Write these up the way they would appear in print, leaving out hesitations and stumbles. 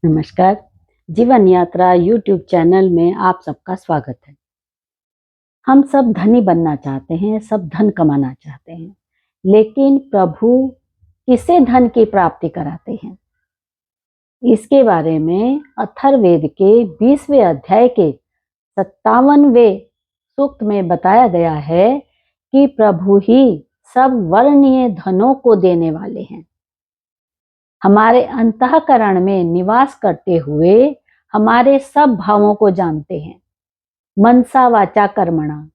नमस्कार। जीवन यात्रा यूट्यूब चैनल में आप सबका स्वागत है। हम सब धनी बनना चाहते हैं, सब धन कमाना चाहते हैं, लेकिन प्रभु किसे धन की प्राप्ति कराते हैं? इसके बारे में अथर्ववेद के 20वें अध्याय के 57वें सूक्त में बताया गया है कि प्रभु ही सब वर्णीय धनों को देने वाले हैं। हमारे अंतःकरण में निवास करते हुए हमारे सब भावों को जानते हैं। मनसा वाचा कर्मणा,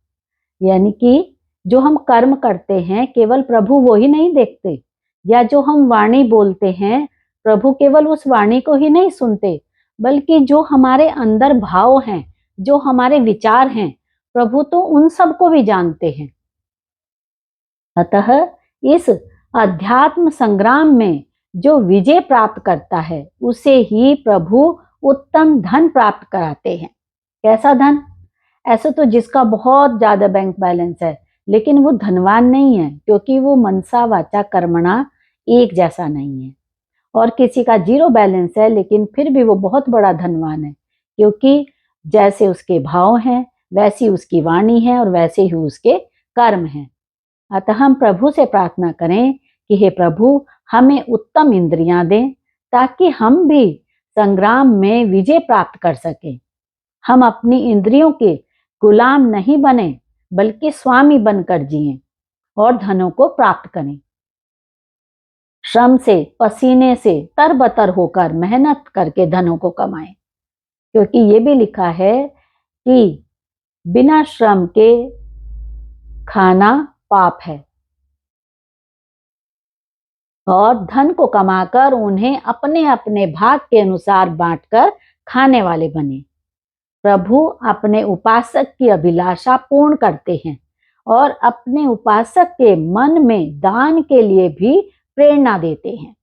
यानी कि जो हम कर्म करते हैं केवल प्रभु वो ही नहीं देखते, या जो हम वाणी बोलते हैं प्रभु केवल उस वाणी को ही नहीं सुनते, बल्कि जो हमारे अंदर भाव हैं, जो हमारे विचार हैं, प्रभु तो उन सब को भी जानते हैं। अतः इस अध्यात्म संग्राम में जो विजय प्राप्त करता है उसे ही प्रभु उत्तम धन प्राप्त कराते हैं। कैसा धन? ऐसे तो जिसका बहुत ज्यादा बैंक बैलेंस है लेकिन वो धनवान नहीं है, क्योंकि वो मनसा वाचा कर्मणा एक जैसा नहीं है। और किसी का जीरो बैलेंस है लेकिन फिर भी वो बहुत बड़ा धनवान है, क्योंकि जैसे उसके भाव हैं वैसी उसकी वाणी है और वैसे ही उसके कर्म हैं। अतः हम प्रभु से प्रार्थना करें कि हे प्रभु हमें उत्तम इंद्रियां दें, ताकि हम भी संग्राम में विजय प्राप्त कर सकें। हम अपनी इंद्रियों के गुलाम नहीं बने, बल्कि स्वामी बनकर जिएं और धनों को प्राप्त करें। श्रम से, पसीने से तरबतर होकर मेहनत करके धनों को कमाएं, क्योंकि ये भी लिखा है कि बिना श्रम के खाना पाप है। और धन को कमाकर उन्हें अपने अपने भाग के अनुसार बांटकर खाने वाले बने। प्रभु अपने उपासक की अभिलाषा पूर्ण करते हैं और अपने उपासक के मन में दान के लिए भी प्रेरणा देते हैं।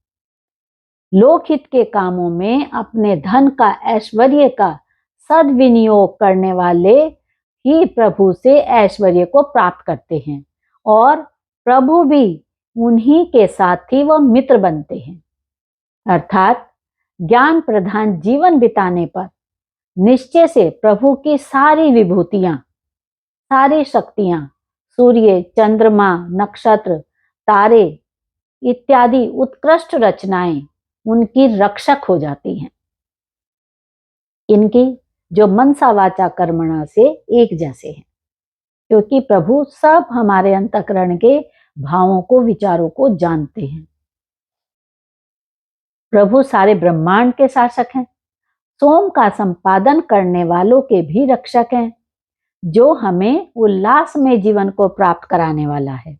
लोकहित के कामों में अपने धन का, ऐश्वर्य का सद्विनियोग करने वाले ही प्रभु से ऐश्वर्य को प्राप्त करते हैं, और प्रभु भी उन्हीं के साथी व मित्र बनते हैं। अर्थात ज्ञान प्रधान जीवन बिताने पर निश्चय से प्रभु की सारी विभूतियां, सारी शक्तियां, सूर्य, चंद्रमा, नक्षत्र, तारे इत्यादि उत्कृष्ट रचनाएं उनकी रक्षक हो जाती हैं। इनकी जो मनसा वाचा कर्मणा से एक जैसे हैं, क्योंकि प्रभु सब हमारे अंतःकरण के भावों को, विचारों को जानते हैं। प्रभु सारे ब्रह्मांड के शासक हैं, सोम का संपादन करने वालों के भी रक्षक हैं, जो हमें उल्लास में जीवन को प्राप्त कराने वाला है,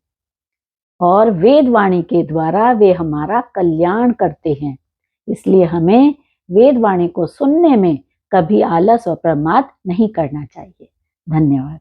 और वेदवाणी के द्वारा वे हमारा कल्याण करते हैं। इसलिए हमें वेदवाणी को सुनने में कभी आलस और प्रमाद नहीं करना चाहिए। धन्यवाद।